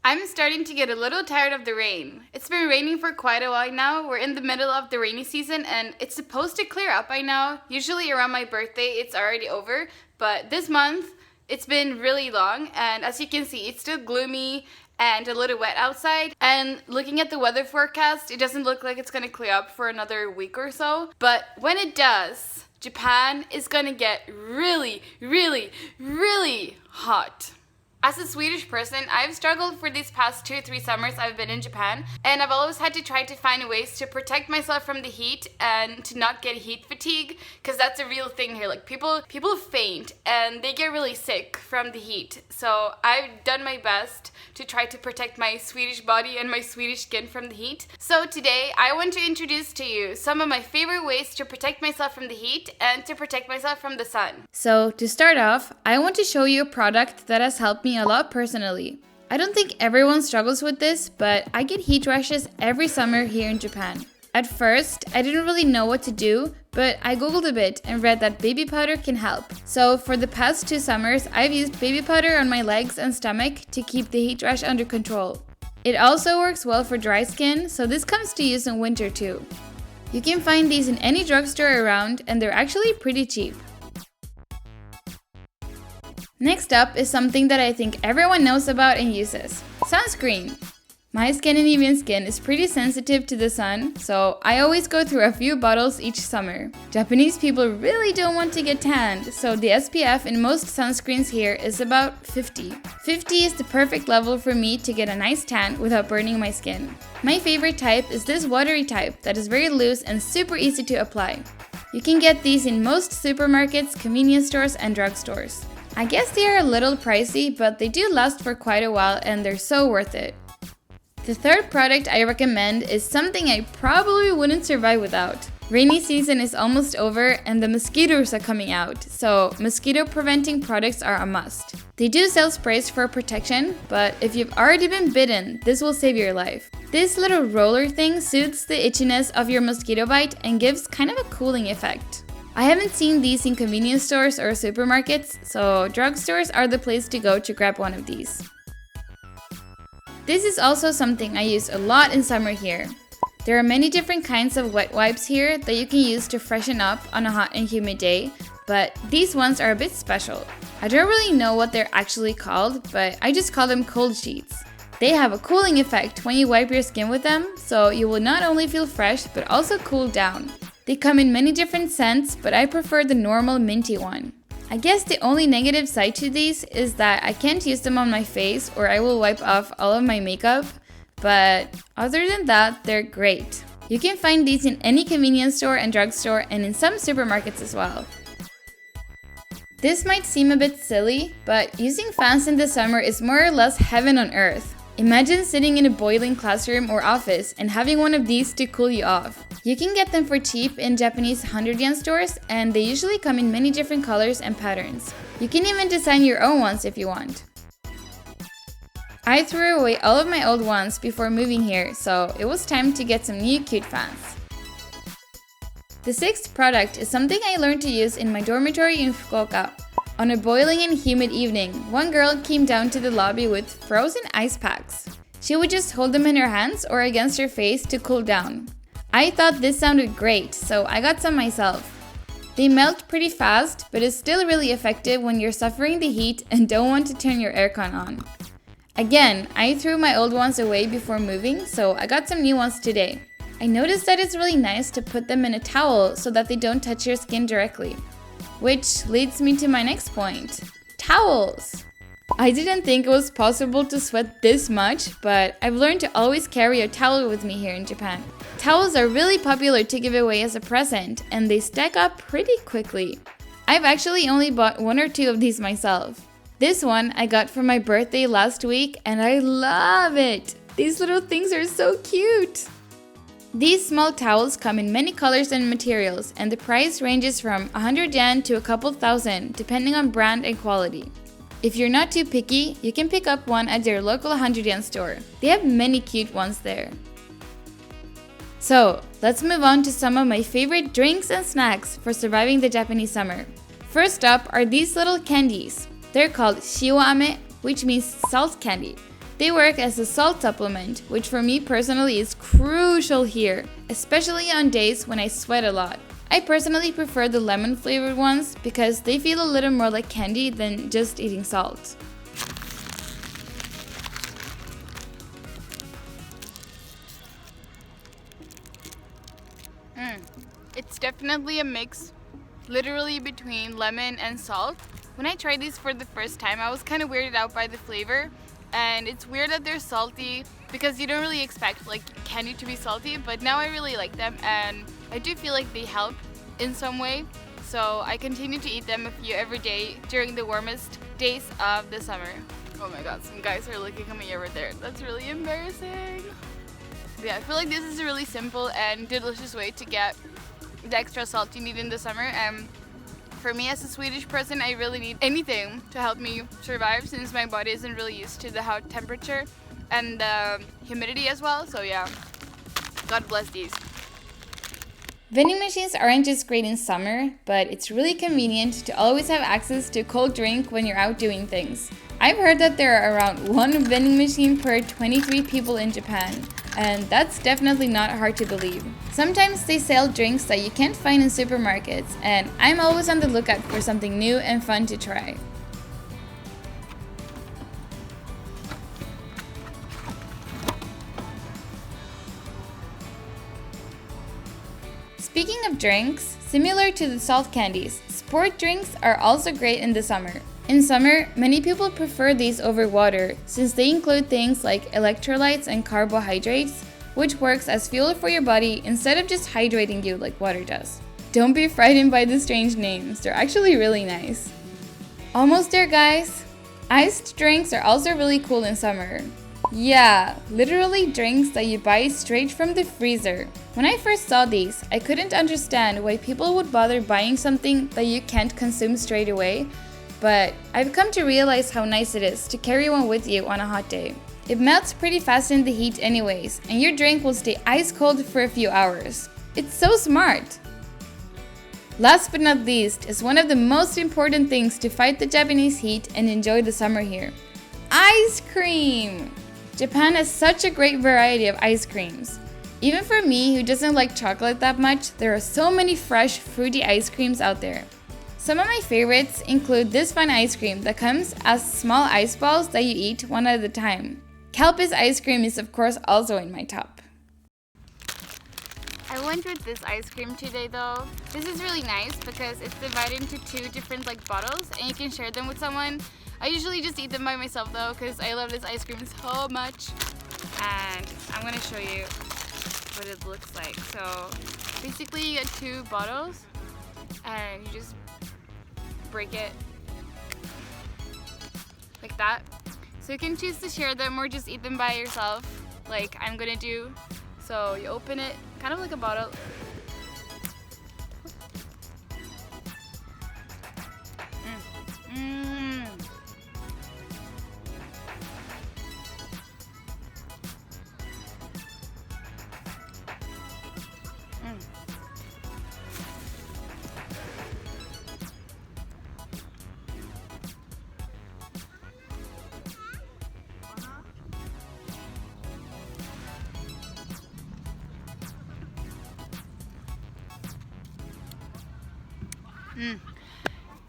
I'm starting to get a little tired of the rain. It's been raining for quite a while now. We're in the middle of the rainy season and it's supposed to clear up by now. Usually around my birthday it's already over, but this month it's been really long and as you can see it's still gloomy and a little wet outside. And looking at the weather forecast, it doesn't look like it's gonna clear up for another week or so. But when it does, Japan is gonna get really, really, really hot. As a Swedish person, I've struggled for these past 2 or 3 summers I've been in Japan, and I've always had to try to find ways to protect myself from the heat and to not get heat fatigue, because that's a real thing here. Like people faint and they get really sick from the heat. So I've done my best to try to protect my Swedish body and my Swedish skin from the heat. So today I want to introduce to you some of my favorite ways to protect myself from the heat and to protect myself from the sun. So to start off, I want to show you a product that has helped me a lot personally. I don't think everyone struggles with this, but I get heat rashes every summer here in Japan. At first, I didn't really know what to do, but I googled a bit and read that baby powder can help. So for the past 2 summers, I've used baby powder on my legs and stomach to keep the heat rash under control. It also works well for dry skin, so this comes to use in winter too. You can find these in any drugstore around and they're actually pretty cheap. Next up is something that I think everyone knows about and uses: sunscreen. My Scandinavian skin is pretty sensitive to the sun, so I always go through a few bottles each summer. Japanese people really don't want to get tanned, so the SPF in most sunscreens here is about 50. 50 is the perfect level for me to get a nice tan without burning my skin. My favorite type is this watery type that is very loose and super easy to apply. You can get these in most supermarkets, convenience stores, and drugstores. I guess they are a little pricey, but they do last for quite a while and they're so worth it. The third product I recommend is something I probably wouldn't survive without. Rainy season is almost over and the mosquitoes are coming out, so mosquito preventing products are a must. They do sell sprays for protection, but if you've already been bitten, this will save your life. This little roller thing soothes the itchiness of your mosquito bite and gives kind of a cooling effect. I haven't seen these in convenience stores or supermarkets, so drugstores are the place to go to grab one of these. This is also something I use a lot in summer here. There are many different kinds of wet wipes here that you can use to freshen up on a hot and humid day, but these ones are a bit special. I don't really know what they're actually called, but I just call them cold sheets. They have a cooling effect when you wipe your skin with them, so you will not only feel fresh but also cool down. They come in many different scents, but I prefer the normal minty one. I guess the only negative side to these is that I can't use them on my face or I will wipe off all of my makeup, but other than that, they're great. You can find these in any convenience store and drugstore and in some supermarkets as well. This might seem a bit silly, but using fans in the summer is more or less heaven on earth. Imagine sitting in a boiling classroom or office and having one of these to cool you off. You can get them for cheap in Japanese 100 yen stores, and they usually come in many different colors and patterns. You can even design your own ones if you want. I threw away all of my old ones before moving here, so it was time to get some new cute fans. The sixth product is something I learned to use in my dormitory in Fukuoka. On a boiling and humid evening, one girl came down to the lobby with frozen ice packs. She would just hold them in her hands or against her face to cool down. I thought this sounded great, so I got some myself. They melt pretty fast, but it's still really effective when you're suffering the heat and don't want to turn your aircon on. Again, I threw my old ones away before moving, so I got some new ones today. I noticed that it's really nice to put them in a towel so that they don't touch your skin directly. Which leads me to my next point: towels! I didn't think it was possible to sweat this much, but I've learned to always carry a towel with me here in Japan. Towels are really popular to give away as a present, and they stack up pretty quickly. I've actually only bought 1 or 2 of these myself. This one I got for my birthday last week, and I love it! These little things are so cute! These small towels come in many colors and materials, and the price ranges from 100 yen to a couple thousand, depending on brand and quality. If you're not too picky, you can pick up one at your local 100 yen store. They have many cute ones there. So, let's move on to some of my favorite drinks and snacks for surviving the Japanese summer. First up are these little candies. They're called shiwame, which means salt candy. They work as a salt supplement, which for me personally is crucial here, especially on days when I sweat a lot. I personally prefer the lemon flavored ones because they feel a little more like candy than just eating salt. It's definitely a mix, literally between lemon and salt. When I tried these for the first time, I was kind of weirded out by the flavor, and it's weird that they're salty because you don't really expect like candy to be salty, but now I really like them and I do feel like they help in some way. So I continue to eat them a few every day during the warmest days of the summer. Oh my god, some guys are looking at me over there. That's really embarrassing. But yeah, I feel like this is a really simple and delicious way to get the extra salt you need in the summer. And for me as a Swedish person, I really need anything to help me survive since my body isn't really used to the hot temperature and the humidity as well. So yeah, God bless these. Vending machines aren't just great in summer, but it's really convenient to always have access to a cold drink when you're out doing things. I've heard that there are around 1 vending machine per 23 people in Japan, and that's definitely not hard to believe. Sometimes they sell drinks that you can't find in supermarkets, and I'm always on the lookout for something new and fun to try. Speaking of drinks, similar to the salt candies, sport drinks are also great in the summer. In summer, many people prefer these over water since they include things like electrolytes and carbohydrates, which works as fuel for your body instead of just hydrating you like water does. Don't be frightened by the strange names, they're actually really nice. Almost there, guys! Iced drinks are also really cool in summer. Yeah, literally drinks that you buy straight from the freezer. When I first saw these, I couldn't understand why people would bother buying something that you can't consume straight away, but I've come to realize how nice it is to carry one with you on a hot day. It melts pretty fast in the heat anyways, and your drink will stay ice cold for a few hours. It's so smart! Last but not least is one of the most important things to fight the Japanese heat and enjoy the summer here. Ice cream! Japan has such a great variety of ice creams. Even for me who doesn't like chocolate that much, there are so many fresh, fruity ice creams out there. Some of my favorites include this fun ice cream that comes as small ice balls that you eat one at a time. Kelpis ice cream is of course also in my top. I went with this ice cream today though. This is really nice because it's divided into 2 different bottles and you can share them with someone. I usually just eat them by myself though because I love this ice cream so much. And I'm gonna show you what it looks like. So basically you get 2 bottles and you just break it like that. So you can choose to share them or just eat them by yourself like I'm gonna do. So you open it kind of like a bottle.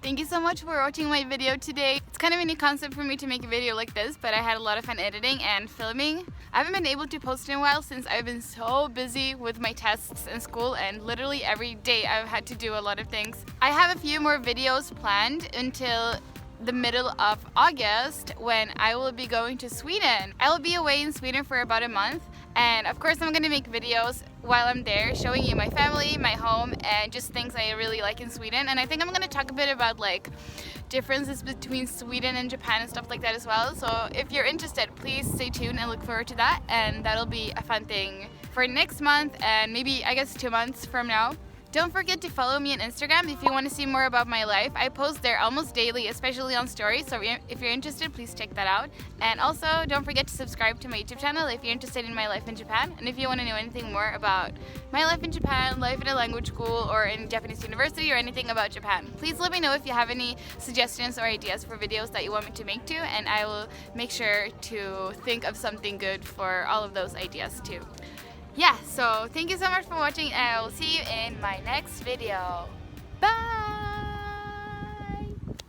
Thank you so much for watching my video today. It's kind of a new concept for me to make a video like this, but I had a lot of fun editing and filming. I haven't been able to post in a while since I've been so busy with my tests and school, and literally every day I've had to do a lot of things. I have a few more videos planned until the middle of August when I will be going to Sweden. I will be away in Sweden for about a month. And of course I'm gonna make videos while I'm there showing you my family, my home, and just things I really like in Sweden. And I think I'm gonna talk a bit about differences between Sweden and Japan and stuff like that as well. So if you're interested, please stay tuned and look forward to that. And that'll be a fun thing for next month and maybe I guess 2 months from now. Don't forget to follow me on Instagram if you want to see more about my life. I post there almost daily, especially on stories, so if you're interested, please check that out. And also, don't forget to subscribe to my YouTube channel if you're interested in my life in Japan. And if you want to know anything more about my life in Japan, life in a language school, or in Japanese university, or anything about Japan, please let me know if you have any suggestions or ideas for videos that you want me to make too, and I will make sure to think of something good for all of those ideas too. Yeah, so thank you so much for watching, and I will see you in my next video. Bye!